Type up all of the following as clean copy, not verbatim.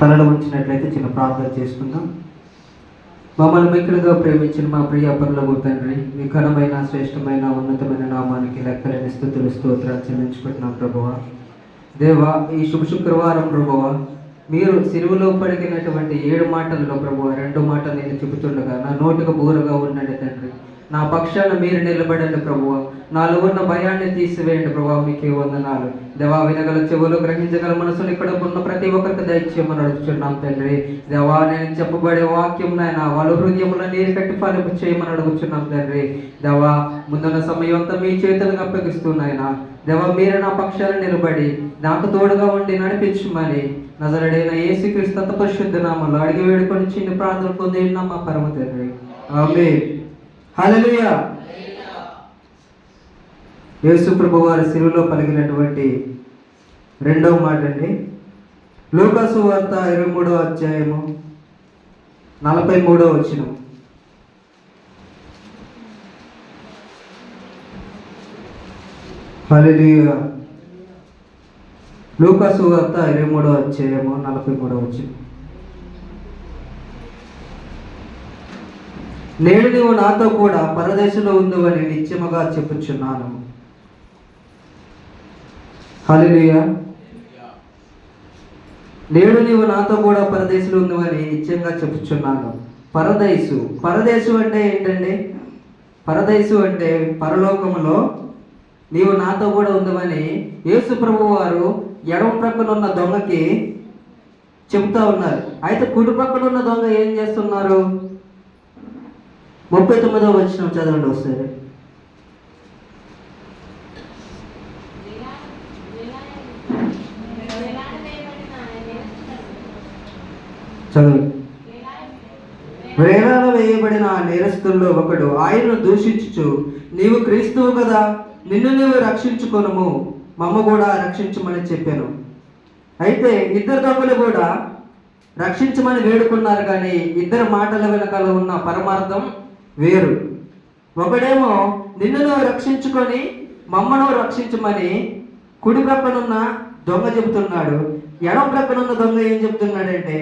తలలో ఉంచినట్లయితే చిన్న ప్రార్థన చేసుకుందాం. మమ్మల్ని మిక్కులుగా ప్రేమించిన మా ప్రియ పరలోక తండ్రి, మీ ఘనమైన శ్రేష్టమైన ఉన్నతమైన నామానికి లెక్కలేని స్తుతులు స్తోత్రాలు చెల్లించుకుంటున్నాం ప్రభువా. దేవా, ఈ శుక్రవారం ప్రభువా, మీరు సిలువలో పలికినటువంటి 7 మాటల్లో ప్రభువా 2 మాటలు నేను చెబుతుండగా నా నోటికి బూరగా ఉండండి తండ్రి. నా పక్షాన మీరు నిలబడండి ప్రభువా. నాలో ఉన్న భయాన్ని తీసివేయండి ప్రభావ. మీకే వందనాలు దేవా. వినగల చెవులు, గ్రహించగల మనసులు ఇక్కడ ఉన్న ప్రతి ఒక్కరికి దయచేయమని అడుగుతున్నాం తండ్రి. దేవా, నేను చెప్పబడే వాక్యం నాయన వాళ్ళ హృదయంలో నీరు కట్టి ఫలింపు చేయమని అడుగుతున్నాం తండ్రి. దేవా, ముందున్న సమయం అంతా మీ చేతులకు అప్పగిస్తున్నాయన దేవా. మీరు నా పక్షాన నిలబడి నాకు తోడుగా ఉండి నడిపించమని నజరుడైన యేసుక్రీస్తు అతి పరిశుద్ధ నామములో అడిగి వేడుకొని చిన్న ప్రార్థన పొందిన మా పరమ తండ్రి, ఆమేన్. హల్లెలూయా. యేసు ప్రభువారి సిలువలో పలికినటువంటి 2వ మాట అండి. లూకాసు వార్త 23వ అధ్యాయము 43వ వచనం. హల్లెలూయా. లూకాసు వార్త 23వ అధ్యాయము 43వ వచనం. నేడు నీవు నాతో కూడా పరదేశంలో ఉందని నిత్యముగా చెప్పుచున్నాను. హల్లెలూయా. నేడు నీవు నాతో కూడా పరదేశంలో ఉందని నిత్యంగా చెప్పుచున్నాను. పరదేశు అంటే ఏంటండి? పరదేశు అంటే పరలోకములో నీవు నాతో కూడా ఉందని యేసు ప్రభువు వారు ఎడమ ప్రక్కన ఉన్న దొంగకి చెబుతా ఉన్నారు. అయితే కుడి పక్కన ఉన్న దొంగ ఏం చేస్తున్నారు? 39వ వచనం చదవండి ఒకసారి. చదవండి. వేలాల వేయబడిన ఆ నేరస్తుల్లో ఒకడు ఆయనను దూషించుచు, నీవు క్రీస్తువు కదా, నిన్ను నీవు రక్షించుకొనుము, మమ్మ కూడా రక్షించమని చెప్పాను. అయితే 2 దొంగలు కూడా రక్షించమని వేడుకున్నారు, కానీ 2 మాటల వెనకాల ఉన్న పరమార్థం వేరు. ఒకడేమో నిన్ను నువ్వు రక్షించుకొని మమ్మను రక్షించమని కుడి ప్రక్కనున్న దొంగ చెబుతున్నాడు. ఎడమ ప్రక్కనున్న దొంగ ఏం చెబుతున్నాడంటే,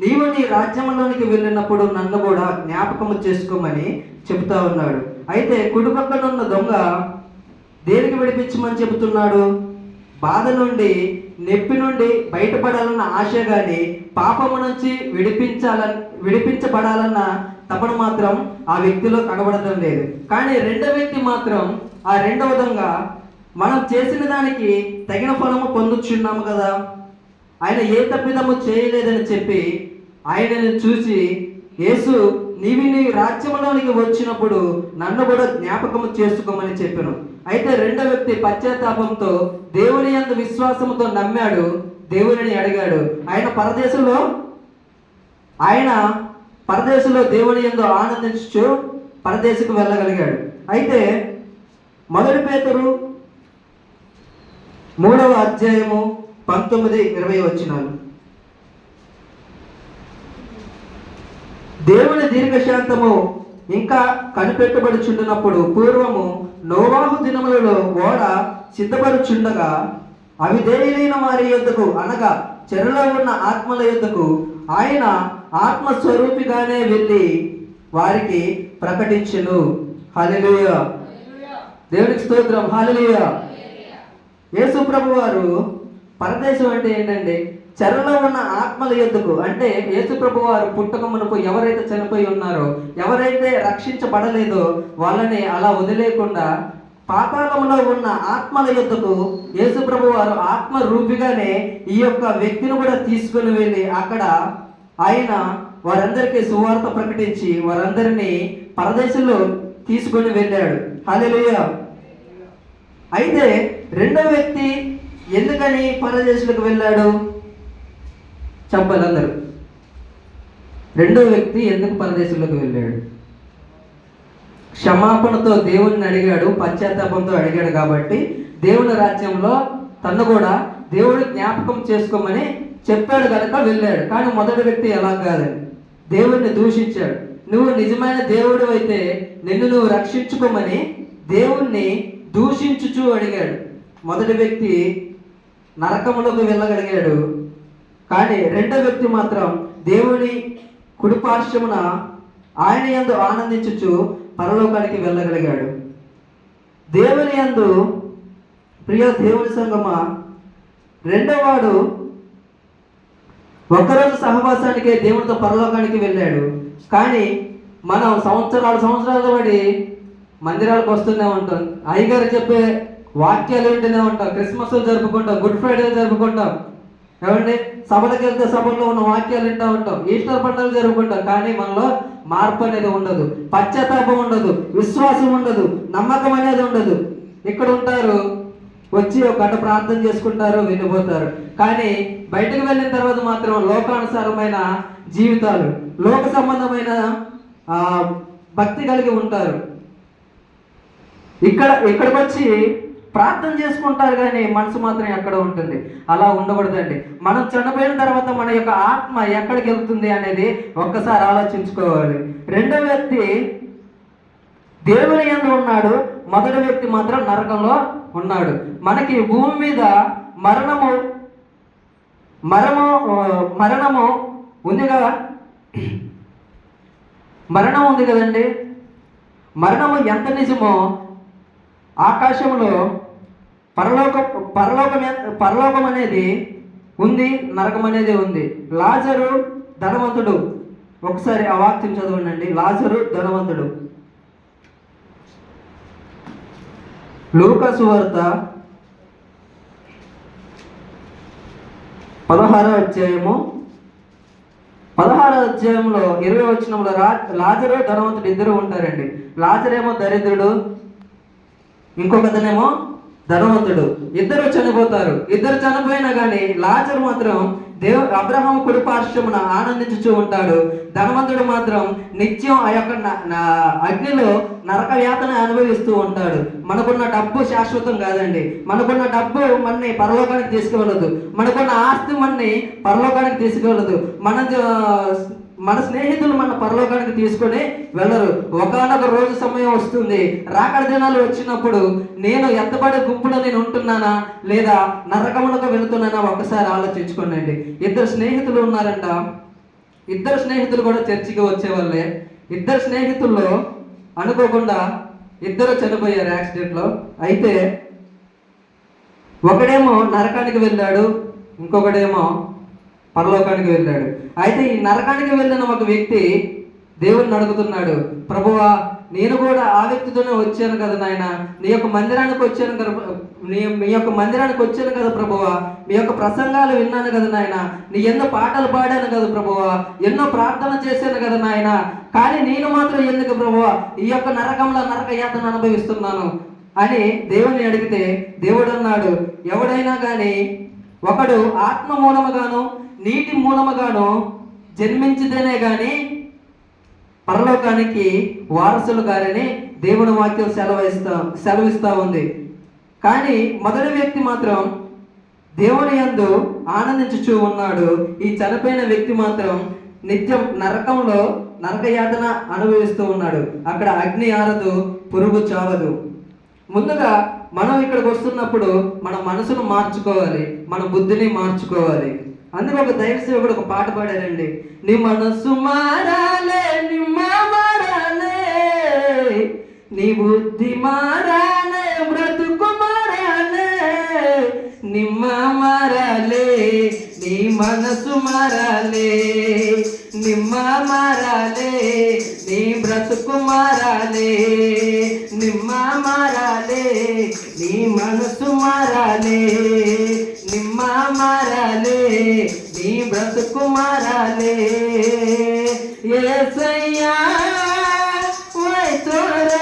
నీవు నీ రాజ్యంలోనికి వెళ్ళినప్పుడు నన్ను కూడా జ్ఞాపకము చేసుకోమని చెబుతా ఉన్నాడు. అయితే కుడి ప్రక్కనున్న దొంగ దేనికి విడిపించమని చెబుతున్నాడు? బాధ నుండి, నొప్పి నుండి బయటపడాలన్న ఆశ, కానీ పాపము నుంచి విడిపించబడాలన్న తపన మాత్రం ఆ వ్యక్తిలో కనబడటం లేదు. కానీ 2వ వ్యక్తి మాత్రం, ఆ 2వ దొంగ, మనం చేసిన దానికి తగిన ఫలము పొందుచున్నాము కదా, ఆయన ఏ తప్పిదము చేయలేదని చెప్పి ఆయనను చూసి, యేసు నీవి నీ రాజ్యంలోనికి వచ్చినప్పుడు నన్ను కూడా జ్ఞాపకము చేసుకోమని చెప్పాను. అయితే 2వ వ్యక్తి పశ్చాత్తాపంతో దేవుని యందు విశ్వాసంతో నమ్మాడు, దేవునిని అడిగాడు. ఆయన పరదేశంలో దేవుని యందు ఆనందించు పరదేశకు వెళ్ళగలిగాడు. అయితే 1 పేతురు 3వ అధ్యాయము 19-20 వచనాలు. దేవుని దీర్ఘశాంతము ఇంకా కనిపెట్టబడుచుండినప్పుడు పూర్వము నోవాహు దినములలో ఓడ సిద్ధపడుచుండగా అవిధేయులైన వారి యొద్దకు, అనగా చెరలో ఉన్న ఆత్మల యొద్దకు ఆయన ఆత్మస్వరూపిగానే వెళ్ళి వారికి ప్రకటించెను. హల్లెలూయా. దేవునికి స్తోత్రం. హల్లెలూయా. యేసు ప్రభు వారు పరదేశం అంటే ఏంటండి? చెరలో ఉన్న ఆత్మల యొద్దకు, అంటే యేసు ప్రభు వారు పుట్టక మునుపు ఎవరైతే చనిపోయి ఉన్నారో, ఎవరైతే రక్షించబడలేదో వాళ్ళని అలా వదిలేకుండా పాతాళంలో ఉన్న ఆత్మల యొద్దకు యేసు ప్రభు వారు ఆత్మ రూపిగానే ఈ యొక్క వ్యక్తిని కూడా తీసుకుని వెళ్ళి అక్కడ ఆయన వారందరికీ సువార్త ప్రకటించి వారందరినీ పరదేశంలో తీసుకొని వెళ్ళాడు. హల్లెలూయా. అయితే 2వ వ్యక్తి ఎందుకని పరదేశంలోకి వెళ్ళాడు చెప్పాలి అందరూ. 2వ వ్యక్తి ఎందుకు పరదేశంలోకి వెళ్ళాడు? క్షమాపణతో దేవుని అడిగాడు, పశ్చాత్తాపంతో అడిగాడు కాబట్టి దేవుని రాజ్యంలో తను కూడా దేవుడు జ్ఞాపకం చేసుకోమని చెప్పాడు కనుక వెళ్ళాడు. కానీ 1వ వ్యక్తి ఎలా కాదని దేవుణ్ణి దూషించాడు. నువ్వు నిజమైన దేవుడు అయితే నిన్ను నువ్వు రక్షించుకోమని దేవుణ్ణి దూషించుచు అడిగాడు. 1వ వ్యక్తి నరకములోకి వెళ్ళగలిగాడు, కానీ రెండో వ్యక్తి మాత్రం దేవుని కుడిపార్శ్వమున ఆయన యందు ఆనందించుచు పరలోకానికి వెళ్ళగలిగాడు. దేవుని యందు ప్రియ దేవుని సంగమా, రెండోవాడు ఒక్కరోజు సహవాసానికే దేవునితో పరలోకానికి వెళ్ళాడు. కానీ మనం సంవత్సరాలు పడి మందిరాలకు వస్తూనే ఉంటాం, అయ్యగారు చెప్పే వాక్యాలు వింటూనే ఉంటాం, క్రిస్మస్లు జరుపుకుంటాం, గుడ్ ఫ్రైడేలు జరుపుకుంటాం, ఏమండి సభలకు వెళ్తే సభల్లో ఉన్న వాక్యాలు వింటూ ఉంటాం, ఈస్టర్ పండుగలు జరుపుకుంటాం. కానీ మనలో మార్పు అనేది ఉండదు, పశ్చాత్తాపం ఉండదు, విశ్వాసం ఉండదు, నమ్మకం అనేది ఉండదు. ఇక్కడ ఉంటారు, వచ్చి ఒక గంట ప్రార్థన చేసుకుంటారు, వెళ్ళిపోతారు. కానీ బయటకు వెళ్ళిన తర్వాత మాత్రం లోకానుసారమైన జీవితాలు, లోక సంబంధమైన భక్తి కలిగి ఉంటారు. ఇక్కడికి వచ్చి ప్రార్థన చేసుకుంటారు కానీ మనసు మాత్రం ఎక్కడ ఉంటుంది. అలా ఉండకూడదండి. మనం చనిపోయిన తర్వాత మన యొక్క ఆత్మ ఎక్కడికి వెళ్తుంది అనేది ఒక్కసారి ఆలోచించుకోవాలి. రెండో వ్యక్తి దేవుని యందు ఉన్నాడు, మొదటి వ్యక్తి మాత్రం నరకంలో ఉన్నాడు. మనకి భూమి మీద మరణము ఉంది కదా, మరణం ఉంది కదండి. మరణము ఎంత నిజమో ఆకాశంలో పరలోకం అనేది ఉంది, నరకం అనేది ఉంది. లాజరు ధనవంతుడు, ఒకసారి ఆ వాక్యం చదవండి. లాజరు ధనవంతుడు, లూకా సువార్త 16వ అధ్యాయము 16వ అధ్యాయంలో 20వ వచనంలో లాజరు ధనవంతుడు ఇద్దరు ఉంటారండి. లాజరేమో దరిద్రుడు, ఇంకొకతనేమో ధనవంతుడు. ఇద్దరు చనిపోతారు. ఇద్దరు చనిపోయినా కానీ లాజరు మాత్రం అబ్రహాము కుడి పార్శ్వమున ఆనందించుచూ ఉంటాడు. ధనవంతుడు మాత్రం నిత్యం ఆ యొక్క అగ్నిలో నరక యాతన అనుభవిస్తూ ఉంటాడు. మనకున్న డబ్బు శాశ్వతం కాదండి. మనకున్న డబ్బు మనని పరలోకానికి తీసుకువెళ్ళదు. మనకున్న ఆస్తి మనని పరలోకానికి తీసుకువెళ్ళదు. మన స్నేహితులు మన పరలోకానికి తీసుకొని వెళ్ళరు. ఒకనొక రోజు సమయం వస్తుంది, రాకడ దినాలు వచ్చినప్పుడు నేను ఎత్తబడే గుంపులో నేను ఉంటున్నానా లేదా నరకములకు వెళుతున్నానా ఒక్కసారి ఆలోచించుకోండి. ఇద్దరు స్నేహితులు ఉన్నారంట. ఇద్దరు స్నేహితులు కూడా చర్చికి వచ్చేవాళ్ళే. ఇద్దరు స్నేహితుల్లో అనుకోకుండా ఇద్దరు చనిపోయారు యాక్సిడెంట్లో. అయితే ఒకడేమో నరకానికి వెళ్ళాడు, ఇంకొకడేమో పరలోకానికి వెళ్ళాడు. అయితే ఈ నరకానికి వెళ్ళిన ఒక వ్యక్తి దేవుడిని అడుగుతున్నాడు, ప్రభువా నేను కూడా ఆ వ్యక్తితోనే వచ్చాను కదా నాయన, మీ యొక్క మందిరానికి వచ్చాను కదా ప్రభువా, మీ యొక్క ప్రసంగాలు విన్నాను కదా నాయన, నీ ఎన్నో పాటలు పాడాను కదా ప్రభువా, ఎన్నో ప్రార్థన చేశాను కదా నాయన, కానీ నేను మాత్రం ఎందుకు ప్రభువా ఈ యొక్క నరకంలో నరక యాతన అనుభవిస్తున్నాను అని దేవుని అడిగితే దేవుడు అన్నాడు, ఎవడైనా కానీ ఒకడు ఆత్మ మూలముగాను నీటి మూలముగాను జన్మించితేనే కానీ పరలోకానికి వారసులు గారని దేవుని వాక్యం సెలవిస్తా ఉంది. కానీ మొదటి వ్యక్తి మాత్రం దేవుని యందు ఆనందించుచూ ఉన్నాడు. ఈ చనిపోయిన వ్యక్తి మాత్రం నిత్యం నరకంలో నరకయాతన అనుభవిస్తూ ఉన్నాడు. అక్కడ అగ్ని ఆరదు, పురుగు చావదు. ముందుగా మనం ఇక్కడికి వస్తున్నప్పుడు మన మనసును మార్చుకోవాలి, మన బుద్ధిని మార్చుకోవాలి. అందులో ఒక దైవ సేవకుడు ఒక పాట పాడారండి, నీ మనసు మారాలే, మారాలే, నీ బుద్ధి మారాలే, బ్రతుకు మారాలే, నిమ్మ మారాలే, నీ మనసు మారాలే, నిమ్మ మారాలే, నీ బ్రతుకు మారాలే, నిమ్మ మారాలే, నీ మనసు మారాలే, నిమ్మ మారాలే, నీ బ్రతుకు మారాలే. యేసయ్యా వైతోరో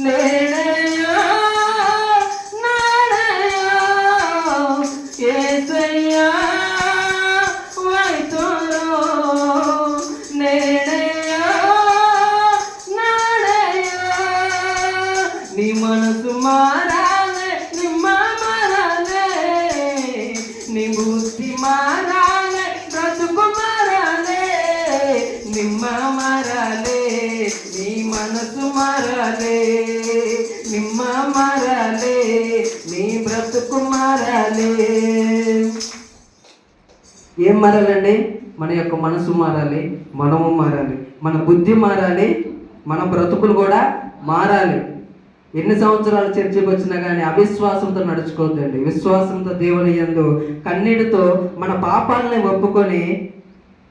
నేనయ్యా నాడయ్యా, యేసయ్యా వైతోరో నేనయ్యా నాడయ్యా, నీ మనసు మారాలే, నిమ్మ మారాలే, నీ బుద్ధి మారాలే, బ్రతుకు మారాలే, నిమ్మ మారాలే, నీ మనసు మారాలే, నిమ్మ మారాలే, నీ బ్రతుకు మారాలే. ఏం మారాలండి? మన యొక్క మనసు మారాలి, మనము మారాలి, మన బుద్ధి మారాలి, మన బ్రతుకులు కూడా మారాలి. ఎన్ని సంవత్సరాలు చర్చకు వచ్చినా కానీ అవిశ్వాసంతో నడుచుకోవద్దండి. విశ్వాసంతో దేవుని యందు కన్నీటితో మన పాపాలని ఒప్పుకొని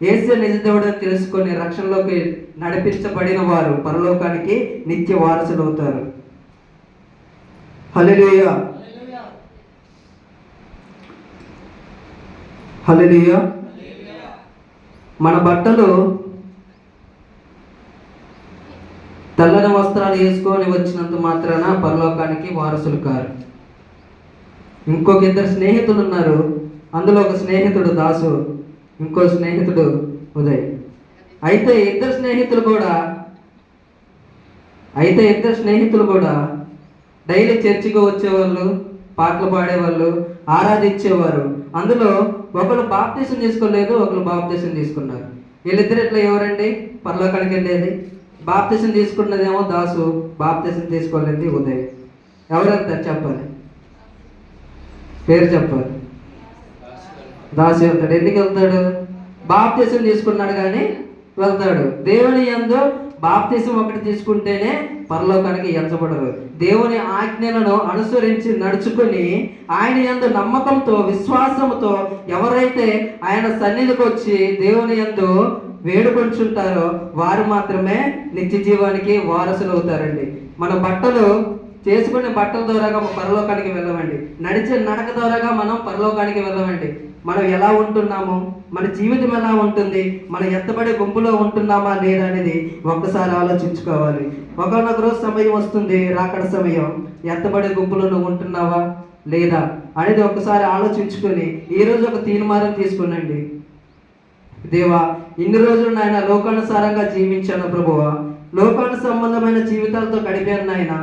యేసే నిజ దేవుడని తెలుసుకొని రక్షణలోకి నడిపించబడిన వారు పరలోకానికి నిత్య వారసులు అవుతారు. హల్లెలూయా, హల్లెలూయా. మన బట్టలు తెల్లని వస్త్రాలు వేసుకొని వచ్చినంత మాత్రాన పరలోకానికి వారసులు కారు. ఇంకొక ఇద్దరు స్నేహితులు ఉన్నారు. అందులో ఒక స్నేహితుడు దాసు, ఇంకో స్నేహితుడు ఉదయ్. అయితే ఇద్దరు స్నేహితులు కూడా డైలీ చర్చికి వచ్చేవాళ్ళు, పాటలు పాడేవాళ్ళు, ఆరాధించేవారు. అందులో ఒకరు బాప్తీసం తీసుకోలేదు, ఒకరు బాప్తీసం తీసుకున్నారు. వీళ్ళిద్దరు ఇట్లా ఎవరండి పరలోకానికి వెళ్ళేది? బాప్తీసం తీసుకున్నదేమో దాసు, బాప్తీసం తీసుకోలేదు ఉదయ్. ఎవరంతా చెప్పాలి? పేరు చెప్పాలి. దాసు వెళ్తాడు. ఎందుకు వెళ్తాడు? బాప్తీసం తీసుకున్నాడు కానీ వెళ్తాడు. దేవుని యందు బాప్తీసం ఒకటి తీసుకుంటేనే పరలోకానికి ఎంచబడరు. దేవుని ఆజ్ఞలను అనుసరించి నడుచుకొని ఆయన యందు నమ్మకంతో, విశ్వాసంతో ఎవరైతే ఆయన సన్నిధికి వచ్చి దేవుని యందు వేడుకొంచుంటారో వారు మాత్రమే నిత్య జీవానికి వారసులు అవుతారండి. మన బట్టలు చేసుకునే బట్టల ద్వారాగా పరలోకానికి వెళ్ళమండి. నడిచే నడక ద్వారాగా మనం పరలోకానికి వెళ్ళమండి. మనం ఎలా ఉంటున్నాము, మన జీవితం ఎలా ఉంటుంది, మనం ఎత్తబడే గుంపులో ఉంటున్నామా లేదా అనేది ఒక్కసారి ఆలోచించుకోవాలి. ఒకనొక రోజు సమయం వస్తుంది, రాకడ సమయం. ఎత్తబడే గుంపులో నువ్వు ఉంటున్నావా లేదా అనేది ఒక్కసారి ఆలోచించుకొని ఈరోజు ఒక తీర్మానం తీసుకునండి. దేవా, ఇన్ని రోజులు నాయన లోకానుసారంగా జీవించాను ప్రభువా, లోకాను సంబంధమైన జీవితాలతో గడిపాను నాయన.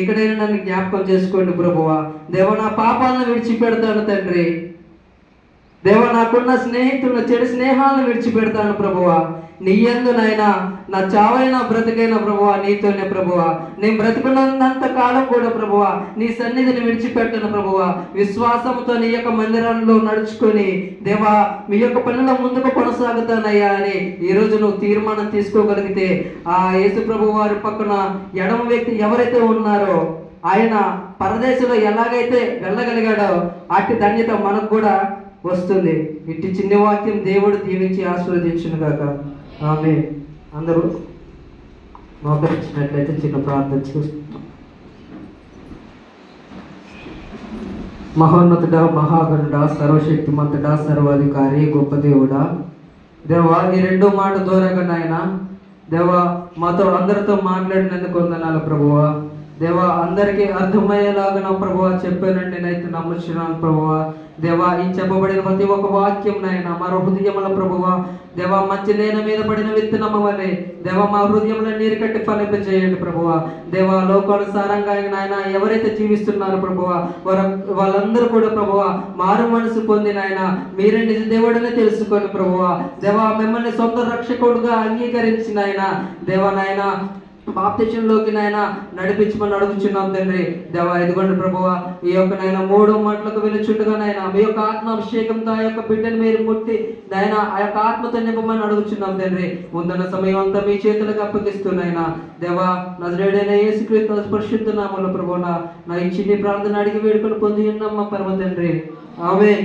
ఇక్కడైనా నన్ను జ్ఞాపకం చేసుకోండి ప్రభువా. దేవా, నా పాపాలను విడిచిపెడతాను తండ్రి. దేవా, నాకున్న స్నేహితులను, చెడు స్నేహాలను విడిచిపెడతాను ప్రభువా. నీ యందు నాయన నా చావైనా బ్రతికైనా ప్రభువా నీతోనే ప్రభువా. నేను బ్రతికున్నంత కాలం కూడా ప్రభువా నీ సన్నిధిని విడిచిపెట్టను ప్రభువా. విశ్వాసంతో నీ యొక్క మందిరంలో నడుచుకొని దేవా మీ యొక్క పనుల ముందుకు కొనసాగుతానయ్యా అని ఈరోజు నువ్వు తీర్మానం తీసుకోగలిగితే ఆ యేసు ప్రభు వారి పక్కన ఎడమ వ్యక్తి ఎవరైతే ఉన్నారో ఆయన పరదేశంలో ఎలాగైతే వెళ్ళగలిగాడో అట్టి ధన్యత మనకు కూడా వస్తుంది. ఇట్టి చిన్న వాక్యం దేవుడు దీవించి ఆశీర్వదించును గాక. ఆమేన్. అందరూ మోకరించినట్లయితే చిన్న ప్రార్థన చూస్తాం. మహోన్నతుడా, మహాగణుడా, సర్వశక్తిమంతుడా, సర్వాధికారి, గొప్ప దేవుడా, దేవా ఈ రెండో మాట ద్వారాగా నాయన దేవా మాతో అందరితో మాట్లాడినందుకు వందనాలు ప్రభువా. దేవా అందరికీ అర్థమయ్యేలాగా నా ప్రభువా చెప్పానండి, నేనైతే నమ్ముచున్నాను ప్రభువా. దేవా ఈ చెప్పబడిన ప్రతి ఒక్క వాక్యం నాయన మా హృదయముల ప్రభువా దేవా మంచి నేల మీద పడిన విత్తనము వలె దేవా మా హృదయంలో నీరు కట్టి ఫలింపజేయండి ప్రభువా. దేవా లోకానుసారంగా నాయన ఎవరైతే జీవిస్తున్నారో ప్రభువా వాళ్ళందరూ కూడా ప్రభువా మారు మనసు పొంది నాయన మీరే నిజ దేవుడని తెలుసుకొని ప్రభువా దేవా మిమ్మల్ని సొంత రక్షకుడుగా అంగీకరించిన ఆయన దేవా నాయన బాప్తిజంలోకి నాయన నడిపించమని అడుగుచున్నాం తండ్రి. దేవా ఇదిగోండి ప్రభువా ఈ యొక్క నాయన 3 మాటలకు వెలుచుండగా నాయన మీ యొక్క ఆత్మాభిషేకంతో ఆ యొక్క బిడ్డను మీరు ముట్టి నాయన ఆ యొక్క ఆత్మతో నింపమని అడుగుచున్నాం తండ్రి. ముందున్న సమయం అంతా మీ చేతులకు అప్పగిస్తున్నాయన దేవా నజరేయుడైన యేసుక్రీస్తు పరిశుద్ధ నామములో ప్రభువా నా ఈ చిన్ని ప్రార్థన అడిగి వేడుకొని పొంది ఉన్నాం మా పరమ తండ్రి. ఆమేన్.